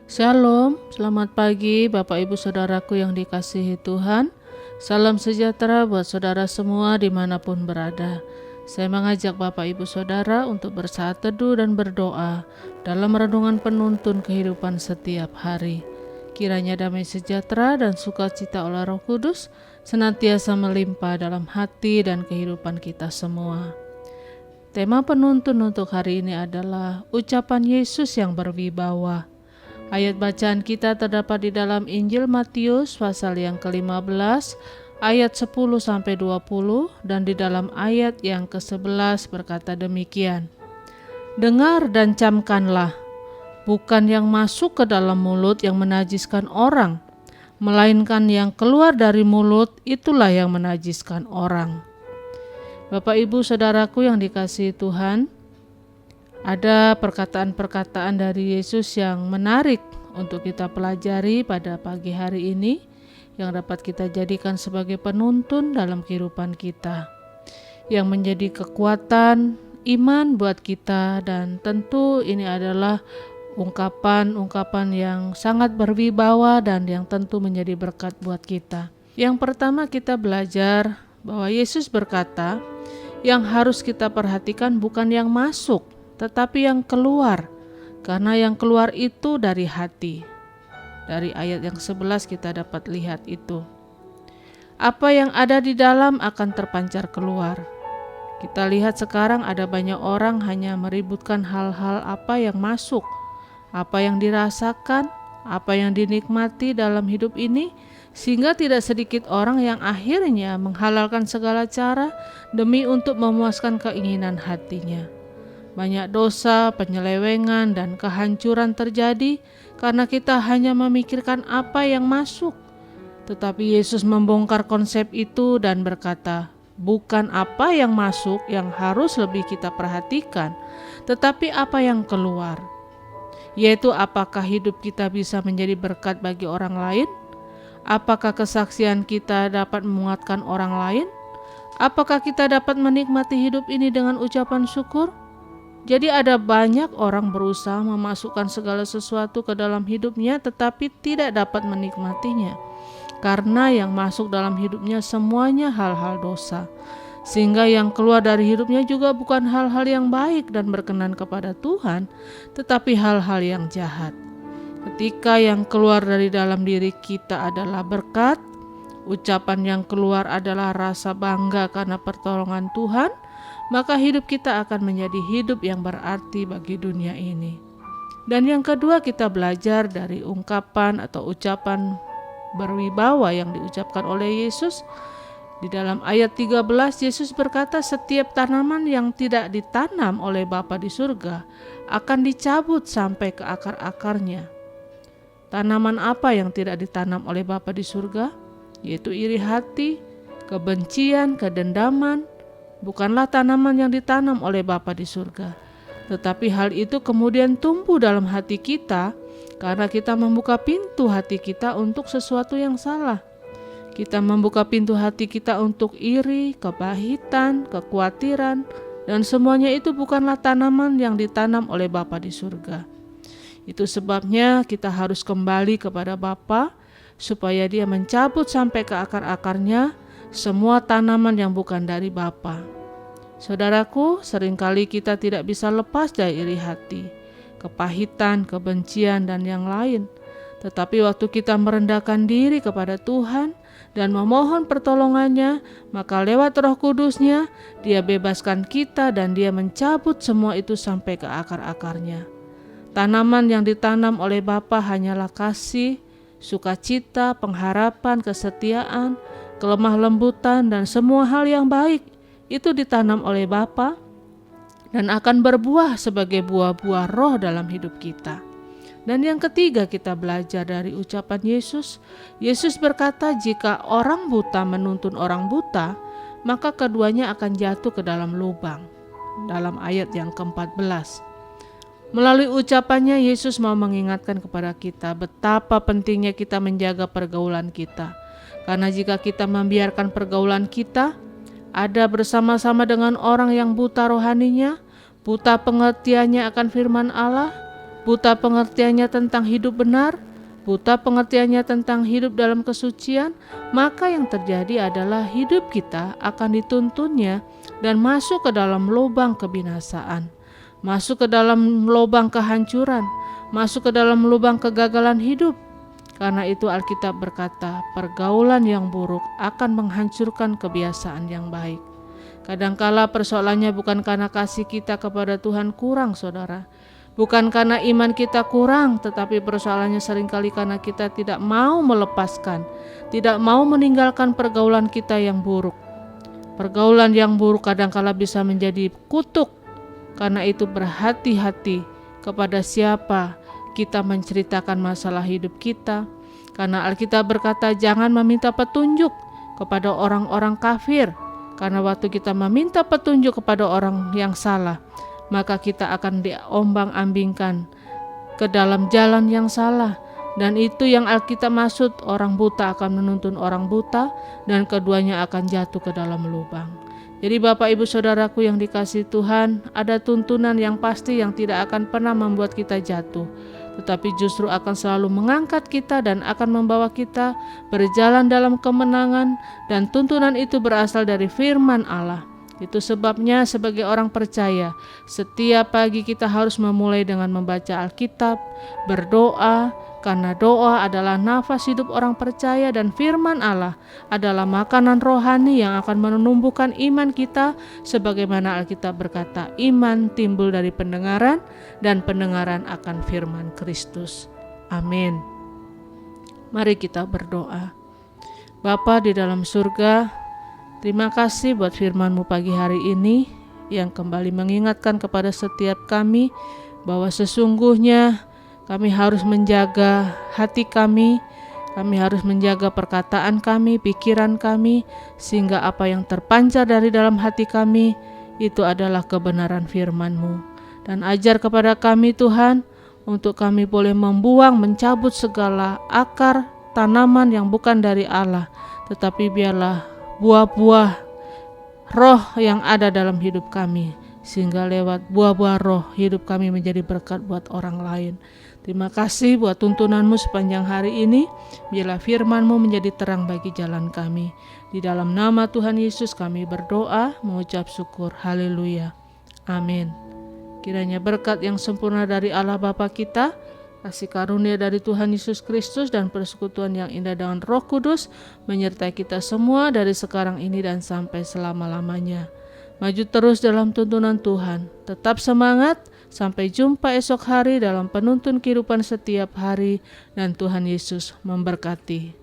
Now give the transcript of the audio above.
Shalom, selamat pagi Bapak Ibu Saudaraku yang dikasihi Tuhan. Salam sejahtera buat saudara semua dimanapun berada. Saya mengajak Bapak Ibu Saudara untuk bersaat teduh dan berdoa dalam renungan penuntun kehidupan setiap hari. Kiranya damai sejahtera dan sukacita oleh Roh Kudus senantiasa melimpah dalam hati dan kehidupan kita semua. Tema penuntun untuk hari ini adalah ucapan Yesus yang berwibawa. Ayat bacaan kita terdapat di dalam Injil Matius pasal yang ke-15 ayat 10-20 dan di dalam ayat yang ke-11 berkata demikian. Dengar dan camkanlah, bukan yang masuk ke dalam mulut yang menajiskan orang, melainkan yang keluar dari mulut itulah yang menajiskan orang. Bapak Ibu Saudaraku yang dikasihi Tuhan, ada perkataan-perkataan dari Yesus yang menarik untuk kita pelajari pada pagi hari ini, yang dapat kita jadikan sebagai penuntun dalam kehidupan kita, yang menjadi kekuatan iman buat kita, dan tentu ini adalah ungkapan-ungkapan yang sangat berwibawa dan yang tentu menjadi berkat buat kita. Yang pertama, kita belajar bahwa Yesus berkata, yang harus kita perhatikan bukan yang masuk, tetapi yang keluar, karena yang keluar itu dari hati. Dari ayat yang 11 kita dapat lihat itu. Apa yang ada di dalam akan terpancar keluar. Kita lihat sekarang ada banyak orang hanya meributkan hal-hal apa yang masuk, apa yang dirasakan, apa yang dinikmati dalam hidup ini, sehingga tidak sedikit orang yang akhirnya menghalalkan segala cara demi untuk memuaskan keinginan hatinya. Banyak dosa, penyelewengan, dan kehancuran terjadi karena kita hanya memikirkan apa yang masuk. Tetapi Yesus membongkar konsep itu dan berkata, bukan apa yang masuk yang harus lebih kita perhatikan, tetapi apa yang keluar. Yaitu apakah hidup kita bisa menjadi berkat bagi orang lain? Apakah kesaksian kita dapat menguatkan orang lain? Apakah kita dapat menikmati hidup ini dengan ucapan syukur? Jadi ada banyak orang berusaha memasukkan segala sesuatu ke dalam hidupnya tetapi tidak dapat menikmatinya. Karena yang masuk dalam hidupnya semuanya hal-hal dosa. Sehingga yang keluar dari hidupnya juga bukan hal-hal yang baik dan berkenan kepada Tuhan, tetapi hal-hal yang jahat. Ketika yang keluar dari dalam diri kita adalah berkat, ucapan yang keluar adalah rasa bangga karena pertolongan Tuhan, maka hidup kita akan menjadi hidup yang berarti bagi dunia ini. Dan yang kedua, kita belajar dari ungkapan atau ucapan berwibawa yang diucapkan oleh Yesus. Di dalam ayat 13, Yesus berkata, setiap tanaman yang tidak ditanam oleh Bapa di surga akan dicabut sampai ke akar-akarnya. Tanaman apa yang tidak ditanam oleh Bapa di surga? Yaitu iri hati, kebencian, kedendaman, bukanlah tanaman yang ditanam oleh Bapa di surga. Tetapi hal itu kemudian tumbuh dalam hati kita karena kita membuka pintu hati kita untuk sesuatu yang salah. Kita membuka pintu hati kita untuk iri, kepahitan, kekhawatiran, dan semuanya itu bukanlah tanaman yang ditanam oleh Bapa di surga. Itu sebabnya kita harus kembali kepada Bapa supaya Dia mencabut sampai ke akar-akarnya semua tanaman yang bukan dari Bapa. Saudaraku, seringkali kita tidak bisa lepas dari iri hati, kepahitan, kebencian, dan yang lain. Tetapi waktu kita merendahkan diri kepada Tuhan dan memohon pertolongannya, maka lewat Roh Kudus-Nya, Dia bebaskan kita dan Dia mencabut semua itu sampai ke akar-akarnya. Tanaman yang ditanam oleh Bapa hanyalah kasih, sukacita, pengharapan, kesetiaan, kelemah lembutan, dan semua hal yang baik. Itu ditanam oleh Bapa dan akan berbuah sebagai buah-buah roh dalam hidup kita. Dan yang ketiga, kita belajar dari ucapan Yesus. Yesus berkata, jika orang buta menuntun orang buta, maka keduanya akan jatuh ke dalam lubang. Dalam ayat yang ke-14. Melalui ucapannya, Yesus mau mengingatkan kepada kita betapa pentingnya kita menjaga pergaulan kita. Karena jika kita membiarkan pergaulan kita ada bersama-sama dengan orang yang buta rohaninya, buta pengertiannya akan firman Allah, buta pengertiannya tentang hidup benar, buta pengertiannya tentang hidup dalam kesucian, maka yang terjadi adalah hidup kita akan dituntunnya dan masuk ke dalam lubang kebinasaan, masuk ke dalam lubang kehancuran, masuk ke dalam lubang kegagalan hidup. Karena itu Alkitab berkata, pergaulan yang buruk akan menghancurkan kebiasaan yang baik. Kadangkala persoalannya bukan karena kasih kita kepada Tuhan kurang, saudara. Bukan karena iman kita kurang, tetapi persoalannya seringkali karena kita tidak mau melepaskan, tidak mau meninggalkan pergaulan kita yang buruk. Pergaulan yang buruk kadangkala bisa menjadi kutuk. Karena itu berhati-hati kepada siapa kita menceritakan masalah hidup kita. Karena Alkitab berkata jangan meminta petunjuk kepada orang-orang kafir. Karena waktu kita meminta petunjuk kepada orang yang salah, maka kita akan diombang-ambingkan ke dalam jalan yang salah. Dan itu yang Alkitab maksud, orang buta akan menuntun orang buta dan keduanya akan jatuh ke dalam lubang. Jadi Bapak Ibu Saudaraku yang dikasihi Tuhan, ada tuntunan yang pasti yang tidak akan pernah membuat kita jatuh, tetapi justru akan selalu mengangkat kita dan akan membawa kita berjalan dalam kemenangan, dan tuntunan itu berasal dari firman Allah. Itu sebabnya sebagai orang percaya, setiap pagi kita harus memulai dengan membaca Alkitab, berdoa, karena doa adalah nafas hidup orang percaya dan firman Allah adalah makanan rohani yang akan menumbuhkan iman kita, sebagaimana Alkitab berkata, iman timbul dari pendengaran dan pendengaran akan firman Kristus. Amin. Mari kita berdoa. Bapa di dalam surga, terima kasih buat firman-Mu pagi hari ini yang kembali mengingatkan kepada setiap kami bahwa sesungguhnya kami harus menjaga hati kami harus menjaga perkataan kami, pikiran kami, sehingga apa yang terpancar dari dalam hati kami itu adalah kebenaran firman-Mu. Dan ajar kepada kami Tuhan, untuk kami boleh membuang, mencabut segala akar tanaman yang bukan dari Allah, tetapi biarlah buah-buah roh yang ada dalam hidup kami, sehingga lewat buah-buah roh hidup kami menjadi berkat buat orang lain. Terima kasih buat tuntunan-Mu sepanjang hari ini. Biarlah firman-Mu menjadi terang bagi jalan kami. Di dalam nama Tuhan Yesus kami berdoa, mengucap syukur. Haleluya. Amin. Kiranya berkat yang sempurna dari Allah Bapa kita, kasih karunia dari Tuhan Yesus Kristus, dan persekutuan yang indah dengan Roh Kudus menyertai kita semua dari sekarang ini dan sampai selama-lamanya. Maju terus dalam tuntunan Tuhan. Tetap semangat. Sampai jumpa esok hari dalam penuntun kehidupan setiap hari, dan Tuhan Yesus memberkati.